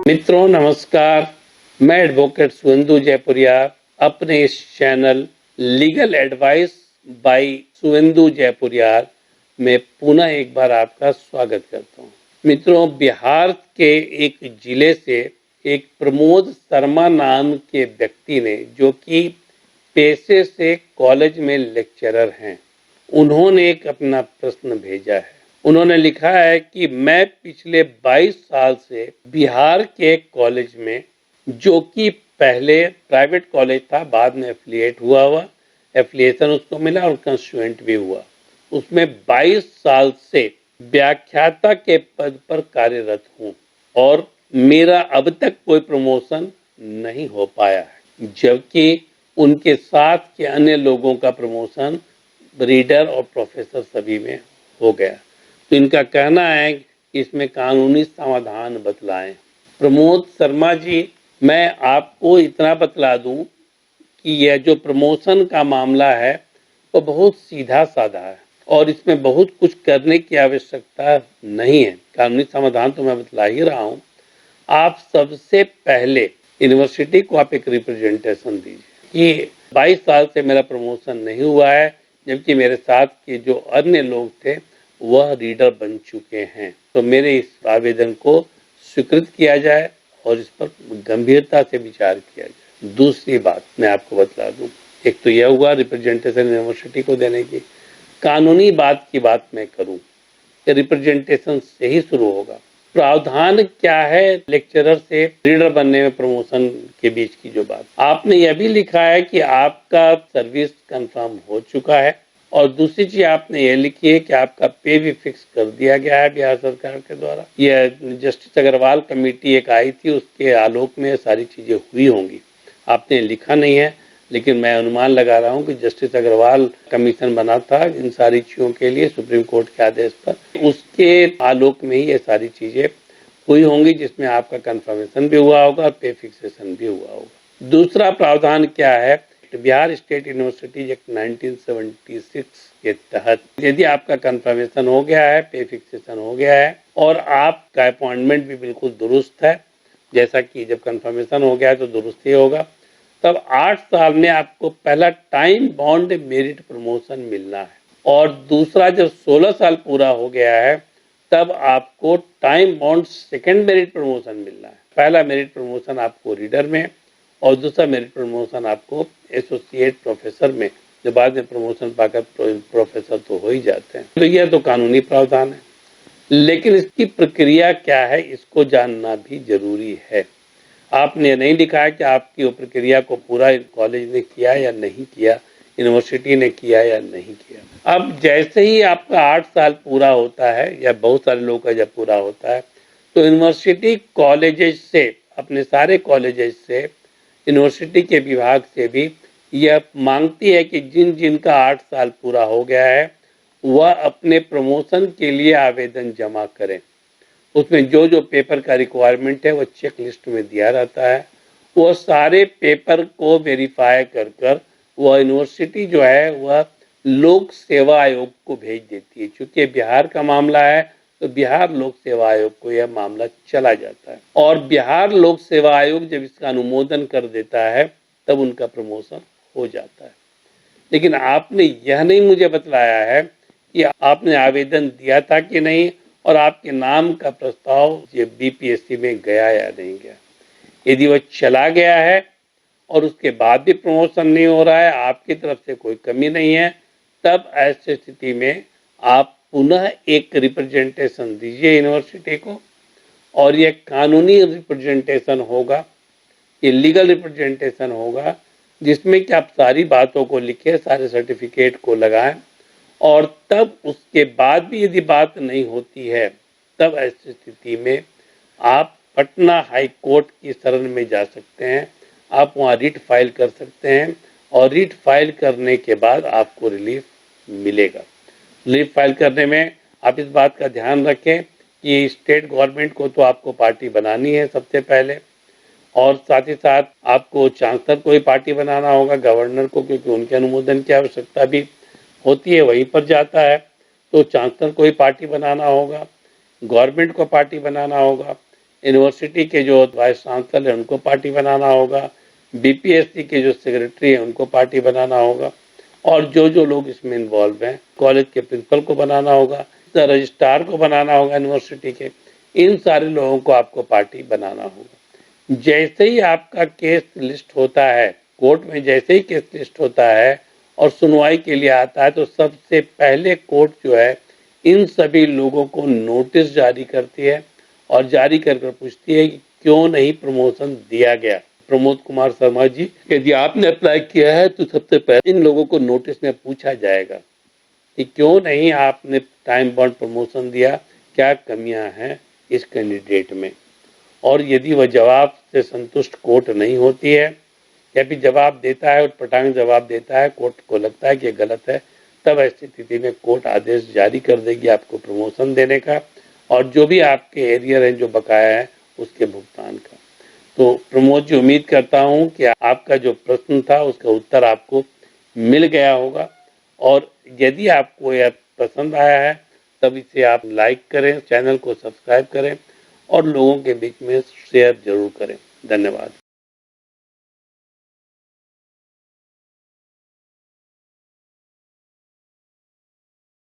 मित्रों नमस्कार, मैं एडवोकेट सुवेंदु जयपुरिया अपने इस channel legal advice by Suvendu Jaipuria में पुनः एक बार आपका स्वागत करता हूँ। मित्रों, बिहार के एक जिले से एक प्रमोद शर्मा नाम के व्यक्ति ने, जो कि पेशे से कॉलेज में लेक्चरर हैं, उन्होंने एक अपना प्रश्न भेजा है। उन्होंने लिखा है कि मैं पिछले 22 साल से बिहार के कॉलेज में, जो कि पहले प्राइवेट कॉलेज था, बाद में एफिलिएशन उसको मिला और कंस्टिट्यूएंट भी हुआ, उसमें 22 साल से व्याख्याता के पद पर कार्यरत हूँ और मेरा अब तक कोई प्रमोशन नहीं हो पाया है, जबकि उनके साथ के अन्य लोगों का प्रमोशन रीडर और प्रोफेसर सभी में हो गया। तो इनका कहना है कि इसमें कानूनी समाधान बतलाएं। प्रमोद शर्मा जी, मैं आपको इतना बतला दूं कि यह जो प्रमोशन का मामला है वो बहुत सीधा साधा है और इसमें बहुत कुछ करने की आवश्यकता नहीं है। कानूनी समाधान तो मैं बतला ही रहा हूँ। आप सबसे पहले यूनिवर्सिटी को आप एक रिप्रेजेंटेशन दीजिए कि 22 साल से मेरा प्रमोशन नहीं हुआ है, जबकि मेरे साथ के जो अन्य लोग थे वह रीडर बन चुके हैं। तो मेरे इस आवेदन को स्वीकृत किया जाए और इस पर गंभीरता से विचार किया जाए। दूसरी बात मैं आपको बतला दूं, एक तो यह हुआ रिप्रेजेंटेशन यूनिवर्सिटी को देने की। कानूनी बात की बात मैं करूं, रिप्रेजेंटेशन से ही शुरू होगा। प्रावधान क्या है लेक्चरर से रीडर बनने में प्रमोशन के बीच की जो बात, आपने यह भी लिखा है कि आपका सर्विस कंफर्म हो चुका है और दूसरी चीज आपने ये लिखी है कि आपका पे भी फिक्स कर दिया गया है बिहार सरकार के द्वारा। यह जस्टिस अग्रवाल कमेटी एक आई थी, उसके आलोक में सारी चीजें हुई होंगी। आपने लिखा नहीं है, लेकिन मैं अनुमान लगा रहा हूं कि जस्टिस अग्रवाल कमीशन बना था इन सारी चीजों के लिए सुप्रीम कोर्ट के आदेश पर, उसके आलोक में ही ये सारी चीजें हुई होंगी, जिसमें आपका कंफर्मेशन भी हुआ होगा और पे फिक्सेशन भी हुआ होगा। दूसरा प्रावधान क्या है, बिहार स्टेट यूनिवर्सिटी एक्ट 1976 के तहत यदि आपका कंफर्मेशन हो गया है, पे फिक्सेशन हो गया है और आपका अपॉइंटमेंट भी बिल्कुल दुरुस्त है, जैसा कि जब कंफर्मेशन हो गया है तो दुरुस्त ही होगा, तब 8 साल में आपको पहला टाइम बॉन्ड मेरिट प्रमोशन मिलना है और दूसरा जब 16 साल पूरा हो गया है तब आपको time bound second merit promotion मिलना है। पहला मेरिट प्रमोशन आपको रीडर में और दूसरा मेरिट प्रमोशन आपको एसोसिएट प्रोफेसर में, जो बाद में प्रमोशन पाकर प्रोफेसर तो हो ही जाते हैं। तो यह तो कानूनी प्रावधान है, लेकिन इसकी प्रक्रिया क्या है इसको जानना भी जरूरी है। आपने नहीं लिखा है कि आपकी वो प्रक्रिया को पूरा कॉलेज ने किया या नहीं किया, यूनिवर्सिटी ने किया या नहीं किया। अब जैसे ही आपका 8 साल पूरा होता है या बहुत सारे लोगों का जब पूरा होता है तो यूनिवर्सिटी कॉलेजेस से, अपने सारे कॉलेजेस से, यूनिवर्सिटी के विभाग से भी यह मांगती है कि जिन जिनका 8 साल पूरा हो गया है वह अपने प्रमोशन के लिए आवेदन जमा करें। उसमें जो जो पेपर का रिक्वायरमेंट है वह चेक लिस्ट में दिया रहता है। वो सारे पेपर को वेरीफाई कर कर वह यूनिवर्सिटी जो है वह लोक सेवा आयोग को भेज देती है। चूंकि बिहार का मामला है तो बिहार लोक सेवा आयोग को यह मामला चला जाता है और बिहार लोक सेवा आयोग जब इसका अनुमोदन कर देता है तब उनका प्रमोशन हो जाता है। लेकिन आपने यह नहीं मुझे बतलाया है कि आपने आवेदन दिया था कि नहीं और आपके नाम का प्रस्ताव ये बीपीएससी में गया या नहीं गया। यदि वह चला गया है और उसके बाद भी प्रमोशन नहीं हो रहा है, आपकी तरफ से कोई कमी नहीं है, तब ऐसी स्थिति में आप पुनः एक रिप्रेजेंटेशन दीजिए यूनिवर्सिटी को और ये कानूनी रिप्रेजेंटेशन होगा, ये लीगल रिप्रेजेंटेशन होगा, जिसमें कि आप सारी बातों को लिखें, सारे सर्टिफिकेट को लगाएं और तब उसके बाद भी यदि बात नहीं होती है तब ऐसी स्थिति में आप पटना हाई कोर्ट की शरण में जा सकते हैं। आप वहाँ रिट फाइल कर सकते हैं और रिट फाइल करने के बाद आपको रिलीफ मिलेगा। रिलीफ फाइल करने में आप इस बात का ध्यान रखें कि स्टेट गवर्नमेंट को तो आपको पार्टी बनानी है सबसे पहले, और साथ ही साथ आपको चांसलर को ही पार्टी बनाना होगा, गवर्नर को, क्योंकि उनके अनुमोदन की आवश्यकता भी होती है, वहीं पर जाता है। तो चांसलर को ही पार्टी बनाना होगा, गवर्नमेंट को पार्टी बनाना होगा, यूनिवर्सिटी के जो वाइस चांसलर है उनको पार्टी बनाना होगा, बीपीएससी के जो सेक्रेटरी है उनको पार्टी बनाना होगा, और जो लोग इसमें इन्वॉल्व हैं, कॉलेज के प्रिंसिपल को बनाना होगा, रजिस्ट्रार को बनाना होगा यूनिवर्सिटी के, इन सारे लोगों को आपको पार्टी बनाना होगा। जैसे ही आपका केस लिस्ट होता है, कोर्ट में जैसे ही केस लिस्ट होता है और सुनवाई के लिए आता है, तो सबसे पहले कोर्ट जो है इन सभी लोगों को नोटिस जारी करती है और जारी कर पूछती है कि क्यों नहीं प्रमोशन दिया गया। प्रमोद कुमार शर्मा जी, यदि आपने अप्लाई किया है तो सबसे पहले इन लोगों को नोटिस में पूछा जाएगा कि क्यों नहीं आपने टाइम बाउंड प्रमोशन दिया, क्या कमियां हैं इस कैंडिडेट में। और यदि वह जवाब से संतुष्ट कोर्ट नहीं होती है या फिर जवाब देता है, उटपटांग जवाब देता है, कोर्ट को लगता है कि ये गलत है, तब ऐसी स्थिति में कोर्ट आदेश जारी कर देगी आपको प्रमोशन देने का और जो भी आपके एरियर हैं जो बकाया है उसके भुगतान का। तो प्रमोद जी, उम्मीद करता हूं कि आपका जो प्रश्न था उसका उत्तर आपको मिल गया होगा, और यदि आपको यह पसंद आया है तब इसे आप लाइक करें, चैनल को सब्सक्राइब करें और लोगों के बीच में शेयर जरूर करें। धन्यवाद।